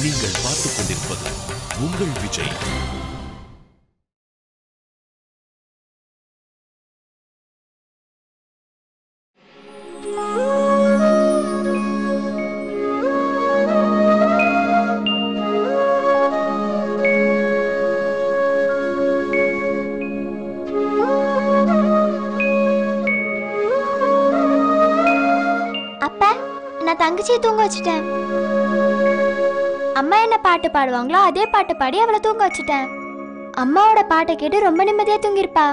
நீங்கள் பார்த்துக் கொண்டிருப்பது உங்கள் விஜய். நான் தங்கச்சியை தூங்க வச்சுட்டேன். அம்மா என்ன பாட்டு பாடுவாங்களோ அதே பாட்டு பாடி அவளை தூங்க வச்சுட்டேன். அம்மாவோட பாட்டை கேட்டு ரொம்ப நிம்மதியா தூங்கிருப்பா.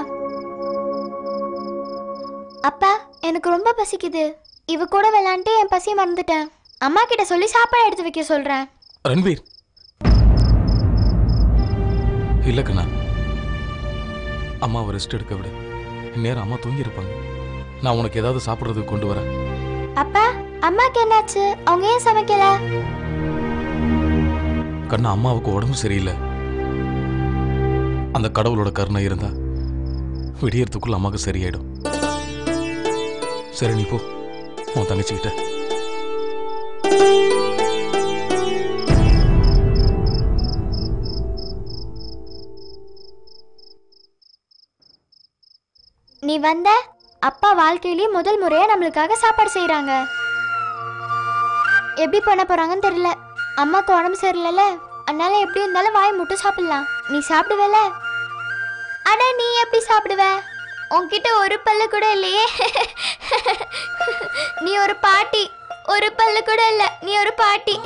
அப்பா, எனக்கு ரொம்ப பசிக்குது. இவ கூட விளையாண்டு என் பசியை மறந்துட்டேன். அம்மா கிட்ட சொல்லி சாப்பாடு எடுத்து வைக்க சொல்றேன். ரன்வீர், இல்ல கண்ணா, அம்மாவை ரெஸ்ட் எடுக்க விடு. இந்நேரம் அம்மா தூங்கி இருப்பாங்க. நான் உனக்கு ஏதாவது சாப்பிடுறதுக்கு கொண்டு வரேன். அப்பா, அம்மாக்கு என்னாச்சு? அவங்க ஏன் சமைக்கல? கண்ணா, அம்மாவுக்கு உடம்பு சரியில்லை. அந்த கடவுளோட கருணை இருந்தா விடியறதுக்குள்ள அம்மாவுக்கு சரியாயிடும். சரி, நீ போ உன் தங்கச்சிக்கிட்ட. நீ வந்த அப்பா வாழ்க்கையிலேயே முதல் முறையா நம்மளுக்காக சாப்பாடு செய்யறாங்க. எப்படி பண்ண போறாங்கன்னு தெரியல. அம்மாக்கு உடம்பு சரியில்லைல, அதனால எப்படி இருந்தாலும் வாய் மட்டும் சாப்பிடலாம். நீ சாப்பிடுவல? அட, நீ எப்படி சாப்பிடுவ? உன்கிட்ட ஒரு பல்லு கூட இல்லையே. நீ ஒரு பாட்டி. ஒரு பல்லு கூட இல்ல, நீ ஒரு பாட்டி.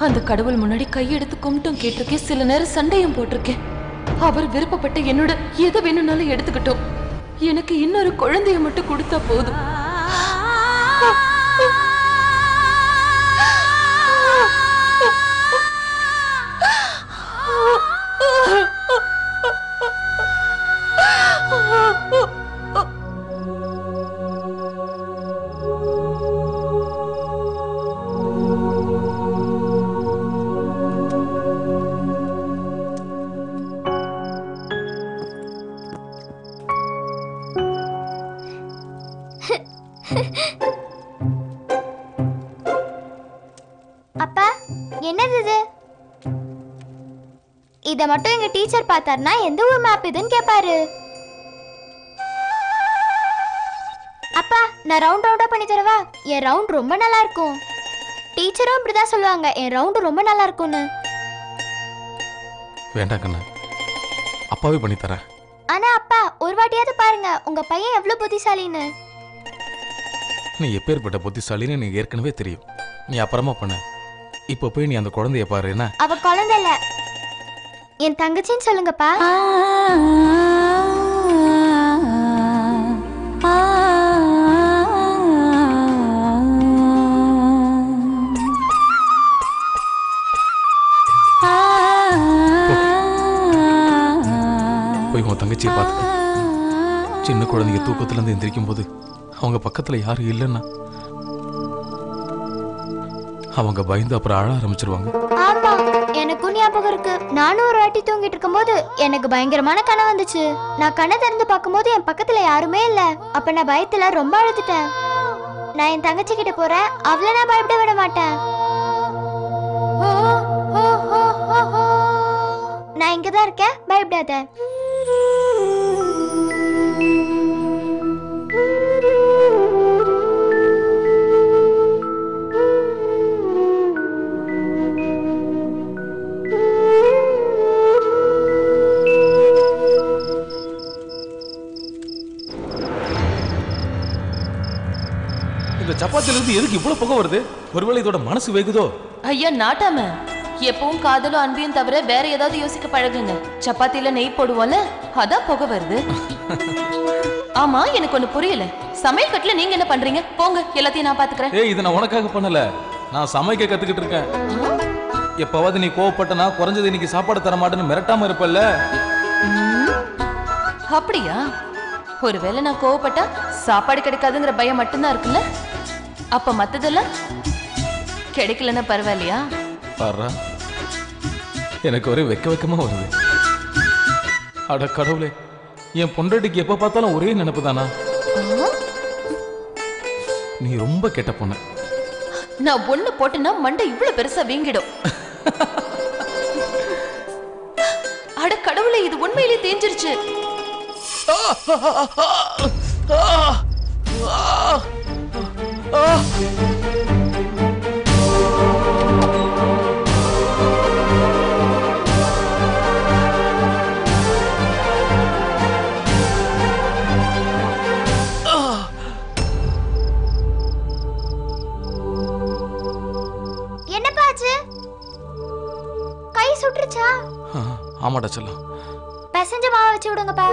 அந்த கடவுள் முன்னாடி கையெடுத்து கும்பிட்டும் கேட்டிருக்கேன். சில நேரம் சண்டையும் போட்டிருக்கேன். அவர் விருப்பப்பட்ட என்னோட எதை வேணும்னாலும் எடுத்துக்கிட்டோம். எனக்கு இன்னொரு குழந்தைய மட்டும் கொடுத்தா போதும். அப்பா, என்னது இது? இத மட்டும் எங்க டீச்சர் பார்த்தாருன்னா எந்த ஊர் மேப் இதுன்னு கேட்பாரு. அப்பா, நான் ரவுண்ட் ரவுண்டா பண்ணி தரவா? என் ரவுண்ட் ரொம்ப நல்லா இருக்கும். டீச்சரும் இப்படிதான் சொல்லுவாங்க, என் ரவுண்ட் ரொம்ப நல்லா இருக்கும்னு. வேண்டாம் கண்ணா, அப்பாவே பண்ணி தரேன். ஆனா அப்பா, ஒரு வாட்டியாவது பாருங்க உங்க பையன் எவ்வளவு புத்திசாலின்னு. நீ எப்பேற்பட்ட புத்திசாலின்னு எனக்கு ஏற்கனவே தெரியும். நீ அப்புறமா பண்ண. இப்போ போய் நீ அந்த குழந்தைய பாரு. என்ன, அவ குழந்தை இல்ல, என் தங்கச்சின்னு சொல்லுங்கப்பா. போய் உன் தங்கச்சியை பார்த்துக்க. சின்ன குழந்தைங்க தூக்கத்துல இருந்து எந்திரிக்கும் போது அவங்க பக்கத்துல யாரும் இல்லைன்னா அவங்க பயந்து அப்புறம் அழ ஆரம்பிச்சிருவாங்க. ஆமா, எனக்கும் ஞாபகம் இருக்கு. நானும் ஒரு வாட்டி தூங்கிட்டு இருக்கும் போது எனக்கு பயங்கரமான கனவு வந்துச்சு. நான் கண்ணை திறந்து பார்க்கும்போது என் பக்கத்துல யாருமே இல்ல. அப்ப நான் பயத்துல ரொம்ப அழுதுட்டேன். நான் என் தங்கச்சி கிட்ட போறேன், அவளை நான் பயப்பட விட மாட்டேன். நான் இங்கதான் இருக்கேன், பயப்படாத. இந்த சப்பாத்தில இருந்து எதுக்கு இவ்வளவு புகை வருது? ஒருவேளை இதோட மனசு வேகுதோ? ஐயா நாட்டாம, எப்பவும் காதலும் அன்பையும் தவிர வேற ஏதாவது யோசிக்க பழகுங்க. சப்பாத்தில நெய் போடுவோம்ல, அதான் புகை வருது. ஆமா, எனக்கு ஒண்ணு புரியல. சமையல் கட்டுல நீங்க என்ன பண்றீங்க? போங்க, எல்லாத்தையும் நான் பாத்துக்கிறேன். ஏய், இதை நான் உனக்காக பண்ணல. நான் சமைக்க கத்துக்கிட்டு இருக்கேன். எப்பவாவது நீ கோவப்பட்டனா குறைஞ்சது இன்னைக்கு சாப்பாடு தர மாட்டேன்னு மிரட்டாம இருப்பல்ல. அப்படியா? ஒருவேளை நான் கோவப்பட்டா சாப்பாடு கிடைக்காதுங்கிற பயம் மட்டும்தான் இருக்குல்ல? அப்ப மத்ததெல்லாம் கிடைக்கலன்னா பரவாயில்லையா? பாரு, எனக்கு ஒரே வெக்கமா வருது. அட கடவுளே, என் பொண்டாட்டிக்கு எப்ப பார்த்தாலும் ஒரே நினைப்பு தானா? நீ ரொம்ப கெட்ட பொண்ணு. நான் ஒண்ணு போட்டேன்னா மண்டை இவ்வளவு பெருசா வீங்கிடும். அட கடவுளே, இது உண்மையிலே தேஞ்சிருச்சு. கை சுட்டுருச்சா? ஆமாடா செல்லம். பிசைஞ்ச மாவை வச்சு விடுங்கப்பா.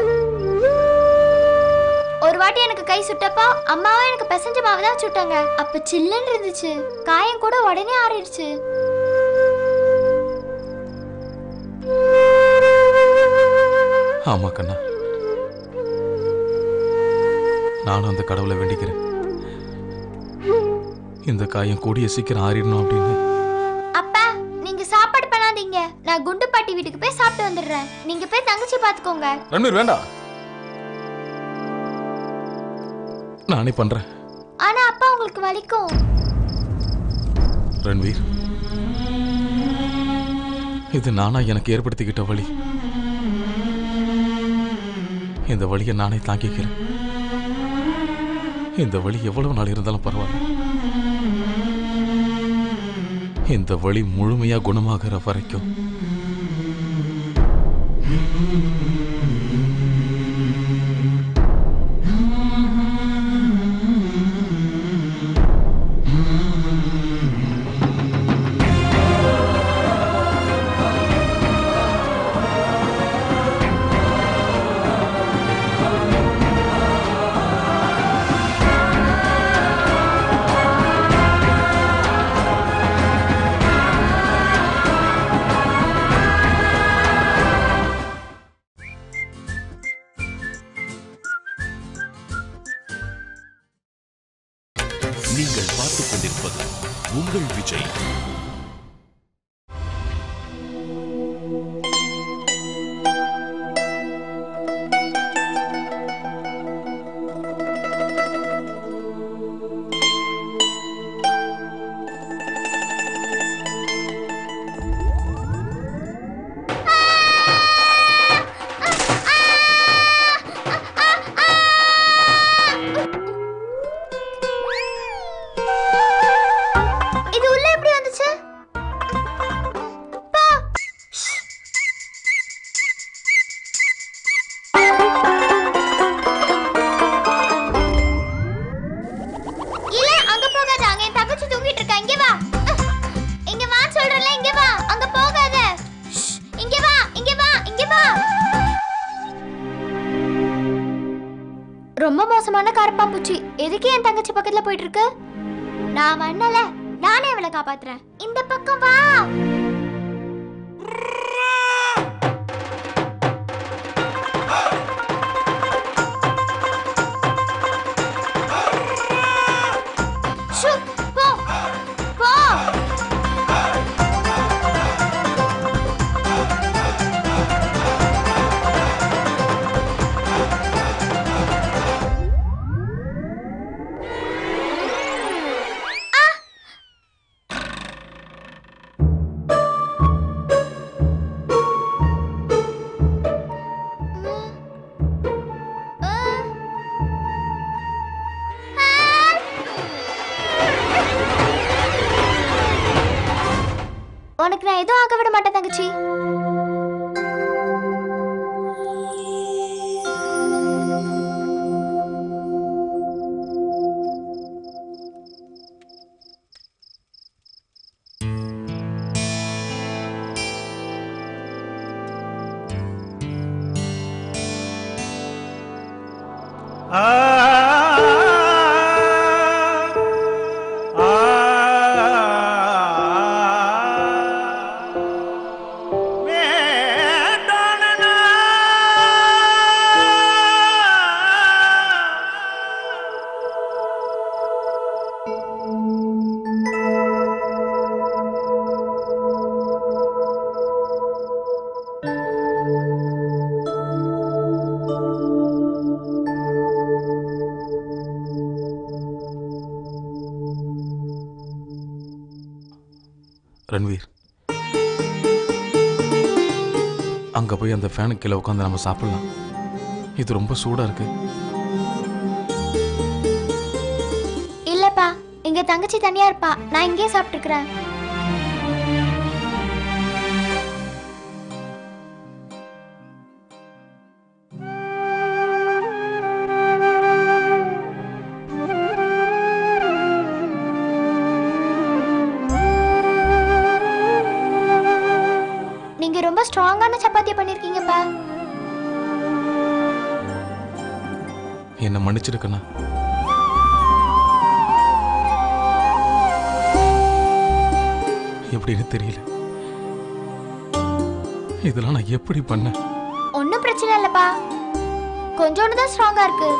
ஒரு வாட்டி எனக்கு கை சுட்டப்பா அம்மாவும் எனக்கு பிசைஞ்ச மாவு தான் சுட்டாங்க. அப்ப சில்லுன்னு இருந்துச்சு, காயம் கூட உடனே ஆறிடுச்சு. ஆமா கண்ணா, நானும் அந்த கடவுளை வேண்டிக்கிறேன், இந்த காயம் கூடிய சீக்கிரம் ஆறிடணும் அப்படின்னு. அப்பா, நீங்க சாப்பாடு பண்ணாதீங்க, நான் குண்டு பாட்டி வீட்டுக்கு போய் சாப்பிட்டு வந்துடுறேன். நீங்க போய் தங்கச்சி பாத்துக்கோங்க. ரன்வீர் வேண்டாம், நானே பண்றேன். ஆனா அப்பா உங்களுக்கு வலிக்கும். ரன்வீர், இது நானா எனக்கு ஏற்படுத்திக்கிட்ட வலி. இந்த வலியை நானே தாங்கிக்கிறேன். இந்த வலி எவ்வளவு நாள் இருந்தாலும் பரவாயில்ல. இந்த வலி முழுமையா குணமாகிற வரைக்கும் நீங்கள் பார்த்துக் கொண்டிருப்பது உங்கள் விஜய். ரொம்ப மோசமான கரப்பாம்பூச்சி எதுக்கு என் தங்கச்சி பக்கத்துல போயிட்டு இருக்கு? நான் மண்ணல, நானே அவளை காப்பாத்துறேன். இந்த பக்கம் வா. உனக்கு நான் எதுவும் ஆக விட மாட்டேன் தங்கச்சி. ரன்வீர், அங்க போய் அந்த ஃபேனுக்கு கீழே உட்காந்து நம்ம சாப்பிடலாம். இது ரொம்ப சூடா இருக்கு. இல்லப்பா, இங்க தங்கச்சி தனியா இருப்பா, நான் இங்கேயே சாப்பிட்டுக்கிறேன். நீங்க ரொம்ப ஸ்ட்ராங்கான சப்பாத்தி பண்ணிருக்கீங்கப்பா. என்ன மன்னிச்சிருக்கண்ணா. எப்படின்னு தெரியல. இதெல்லாம் நான் எப்படி பண்ண? ஒன்னும் பிரச்சனை இல்லப்பா, கொஞ்சோண்டு தான் ஸ்ட்ராங்கா இருக்கு.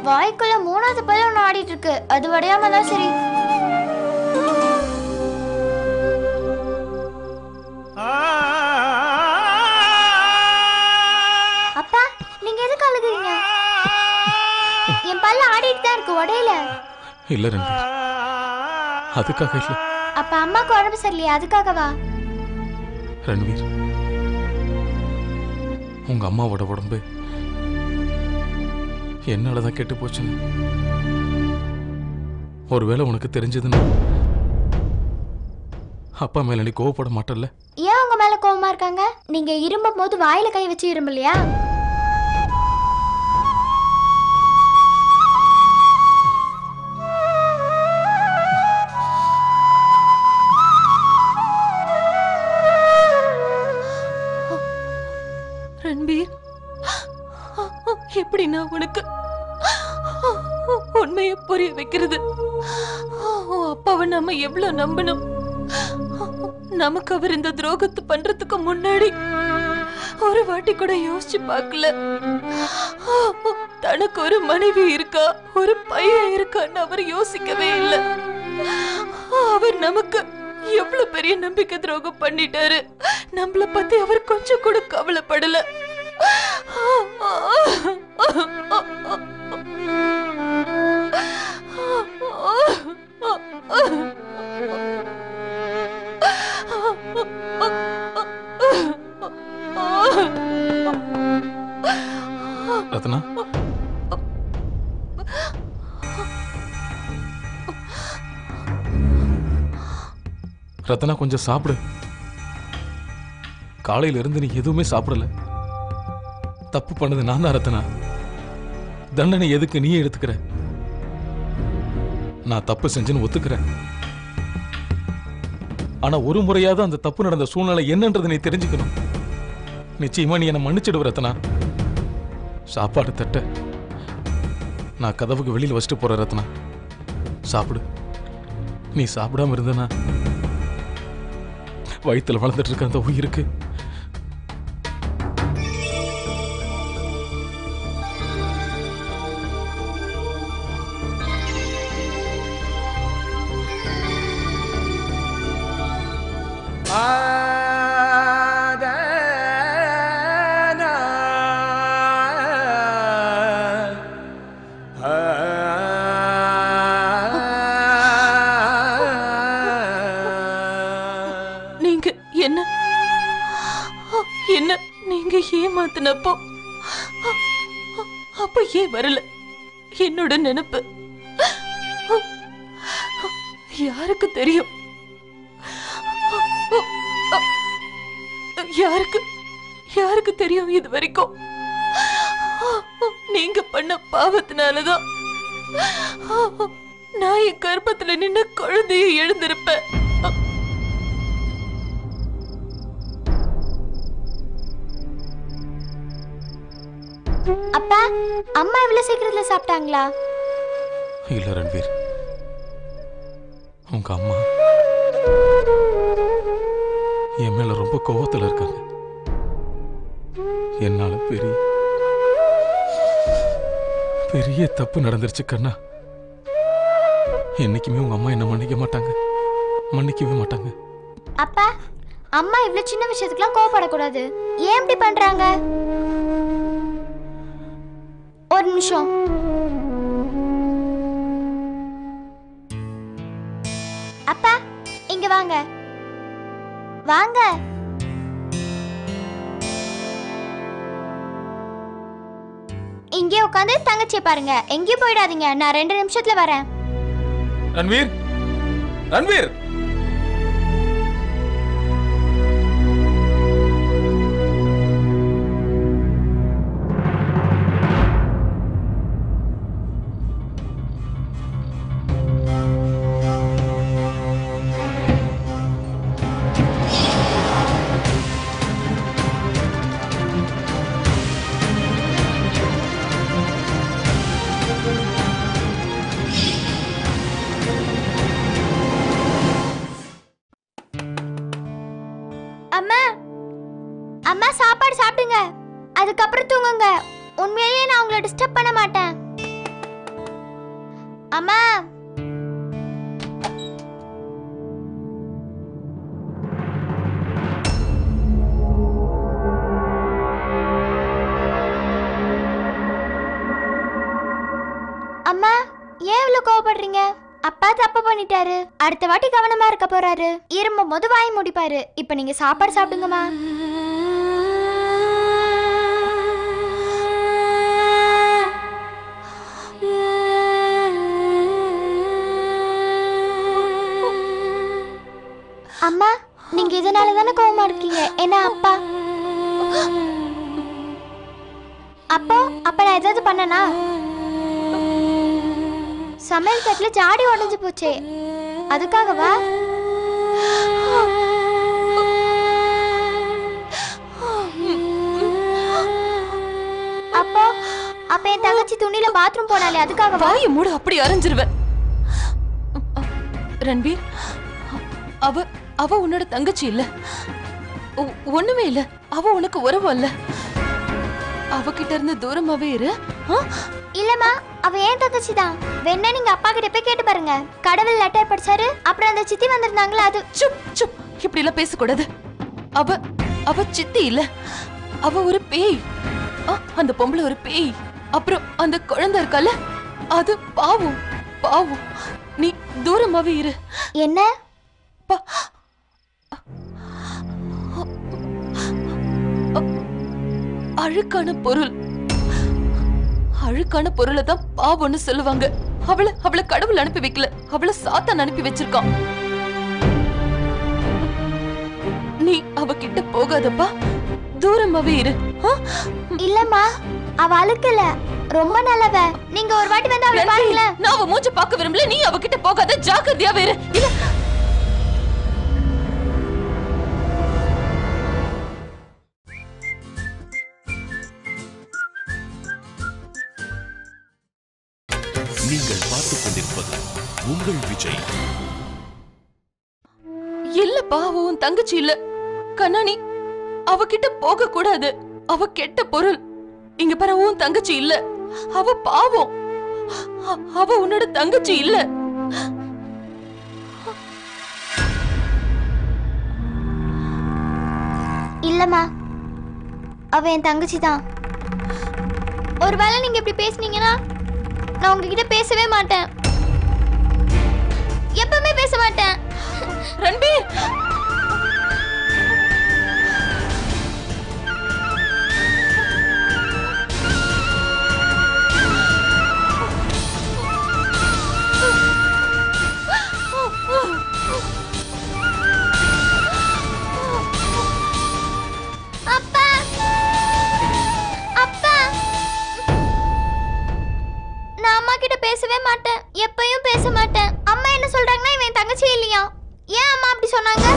வாய்க்குள்ள 3வது பல்லு ஒன்று ஆடிட்டு இருக்கு, அது வடையாம தான் சரி. அப்பா, நீங்க எதுக்கு அழுகுறீங்க? என் பல்ல ஆடிட்டு தான் இருக்கு, உடையில. இல்ல ரன்வீர், அதுக்காக இல்ல. அப்ப அம்மாக்கு உடம்பு சரியில்லையா, அதுக்காகவா? ரன்வீர், உங்க அம்மாவோட உடம்பு என்னாலதான் கெட்டு போச்சுன்னு ஒருவேளை உனக்கு தெரிஞ்சதுன்னா அப்பா மேல நீ கோவப்பட மாட்டல்ல? ஏன் உங்க மேல கோவமா இருக்காங்க? நீங்க இரும்பும் போது வாயில கை வச்சு இரும்பலையா? ரன்பீர், எப்படி நான் உனக்கு உண்மையை புரிய வைக்கிறது? அப்பாவை நம்ம எவ்வளவு நம்பணும். நமக்கு அவர் இந்த துரோகத்தை பண்றதுக்கு முன்னாடி ஒரு வாட்டி கூட யோசிச்சு பார்க்கல. தனக்கு ஒரு மனைவி இருக்கா, ஒரு பையன் இருக்கான்னு அவர் யோசிக்கவே இல்லை. அவர் நமக்கு எவ்வளவு பெரிய நம்பிக்கை துரோகம் பண்ணிட்டாரு. நம்மள பத்தி அவர் கொஞ்சம் கூட கவலைப்படல. ரத்னா, ரத்னா கொஞ்சம் சாப்பிடு. காலையில இருந்து நீ எதுவுமே சாப்பிடல. தப்பு பண்ணது நான் தான் ரத்னா. தண்டனை எதுக்கு நீயே எடுத்துக்கிற? நான் தப்பு செஞ்சேன்னு ஒத்துக்கிறேன். ஆனா ஒரு முறையாவது அந்த தப்பு நடந்த சூழ்நிலை என்னன்றது நீ தெரிஞ்சுக்கணும். நிச்சயமா நீ என்ன மன்னிச்சிடுவ ரத்னா. சாப்பாடு தட்ட நான் கதவுக்கு வெளியில் வச்சுட்டு போறேன் ரத்னா. சாப்பிடு. நீ சாப்பிடாம இருந்தனா வயிற்றுல வளர்ந்துட்டு இருக்க அந்த உயிருக்கு ஏமாத்தினப்போ அப்ப ஏன் வரல என்னோட நினைப்பு? யாருக்கு தெரியும்? யாருக்கு தெரியும்? இது வரைக்கும் நீங்க பண்ண பாவத்தினாலதான் நான் என் கர்ப்பத்துல நின்று குழந்தையை எழுந்திருப்பேன். அப்பா, அம்மா இவ்வளவு சீக்கிரத்துல சாப்பிட்டாங்களா? இல்ல ரன்வீர், உங்க அம்மா என் மேல ரொம்ப கோவத்துல இருக்காங்க. என்னால பெரிய தப்பு நடந்துருச்சு கண்ணா. என்னைக்குமே உங்க அம்மா என்ன மன்னிக்கவே மாட்டாங்க. அப்பா, அம்மா இவ்வளவு சின்ன விஷயத்துக்குலாம் கோவப்படக்கூடாது. ஏன் இப்படி பண்றாங்க? ஒரு நிமிஷம். அப்பா, இங்க வாங்க வாங்க. இங்கே உட்காந்து தங்கச்சியை பாருங்க. எங்கேயும் போயிடாதீங்க. நான் 2 நிமிஷத்துல வரேன். ரன்வீர், ரன்வீர். அம்மா அம்மா சாப்பாடு சாப்பிடுங்க, அதுக்கப்புறம் தூங்குங்க. உண்மையிலேயே நான் உங்களை டிஸ்டர்ப் பண்ண மாட்டேன். அம்மா அம்மா ஏன் இவ்வளவு கோவப்படுறீங்க? அப்பா தப்பு பண்ணிட்டாரு. அடுத்த வாட்டி கவனமா இருக்க போறாரு. இருமும் போது வாய் முடிப்பாரு. இப்ப நீங்க சாப்பாடு சாப்பிடுங்கம்மா. அம்மா நீங்க இதனால தானே கோவமா இருக்கீங்க. என்ன அப்பா அப்போ அப்ப நான் ஏதாவது பண்ணனா? சமையல் கட்டுல ஜாடி உடைஞ்சு போச்சே, அதுக்காகவா? அப்போ அப்ப என் தங்கச்சி துணியில பாத்ரூம் போனாலே அதுக்காகவா? வாயை மூடு, அப்படி அரைஞ்சிருவேன். ரன்வீர், அவ அவ உன்னோட தங்கச்சி இல்ல, ஒண்ணுமே இல்ல. அவ உனக்கு உறவு இல்ல. அவகிட்ட இருந்து தூரமாவே இரு. இல்லம்மா, அவ ஏன் தங்கச்சி தான். வேணா நீங்க அப்பா கிட்ட போய் கேட்டு பாருங்க. கடவுள் லெட்டர் படிச்சாரு, அப்புறம் அந்த சித்தி வந்திருந்தாங்களா அது. சுப் சுப், இப்படி எல்லாம் பேசக்கூடாது. அவ அவ சித்தி இல்ல, அவ ஒரு பேய். அந்த பொம்பளை ஒரு பேய். அப்புறம் அந்த குழந்தை இருக்கல, அது பாவம் பாவம். நீ தூரமாவே இரு. என்ன அழுக்கான பொருள், அழுக்கான பொருளை தான் பாவம்னு சொல்லுவாங்க. அவளை கடவுள் அனுப்பி வைக்கல, அவளை சாத்தான் அனுப்பி வச்சிருக்கான். நீ அவகிட்ட போகாதப்பா, தூரமாவே இரு. இல்லம்மா, அவ அழுக்கல, ரொம்ப நல்லவ. நீங்க ஒரு வாட்டி வந்து அவளை பாருங்களே. நான் அவ மூஞ்ச பார்க்க விரும்பல. நீ அவகிட்ட போகாத, ஜாக்கிரதையாவே இரு. இல்ல நீங்கள் பார்த்துக் கொண்டிருப்பது உங்கள் விஜய். இல்லப்பா, அவ உன் தங்கச்சி இல்ல. கண்ணாணி, அவகிட்ட போக கூடாது. அவ கெட்ட பொருள். இங்க பாரு, உன் தங்கச்சி இல்ல. அவ பாவம். அவ உன்னோட தங்கச்சி இல்ல. இல்லம்மா, அவ என் தங்கச்சி தான். ஒருவேளை நீங்க இப்படி பேசுனீங்கன்னா நான் உங்ககிட்ட பேசவே மாட்டேன். எப்பவுமே பேச மாட்டேன். ரன்பீர், அப்பா அப்பா, நான் அம்மா கிட்ட பேசவே மாட்டேன். எப்பயும் பேச மாட்டேன். அம்மா என்ன சொல்றாங்கன்னா இவன் தங்கச்சி இல்லையா? ஏன் அம்மா அப்படி சொன்னாங்க?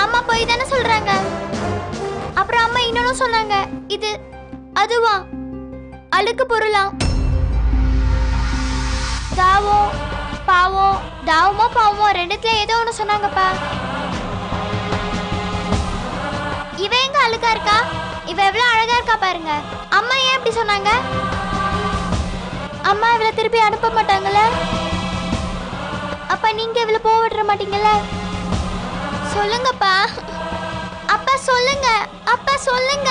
அம்மா போய் தானே சொல்றாங்க. அப்புறம் அம்மா இன்னொன்னு சொன்னாங்க, இது அதுவா அழுக்கு பொருளா? தாவம் பாவம், தாவமோ பாவமோ ரெண்டுத்துல ஏதோ ஒண்ணு சொன்னாங்கப்பா. இவ எங்க அழுக்கா இருக்கா? இவ எவ்வளவு அழகா இருக்கா பாருங்க. அம்மா ஏன் அப்படி சொன்னாங்க? அம்மா இவளை திருப்பி அனுப்ப மாட்டாங்கல்ல? அப்ப நீங்க இவளை போக விட மாட்டீங்கல்ல? சொல்லுங்கப்பா. அப்பா சொல்லுங்க, அப்பா சொல்லுங்க.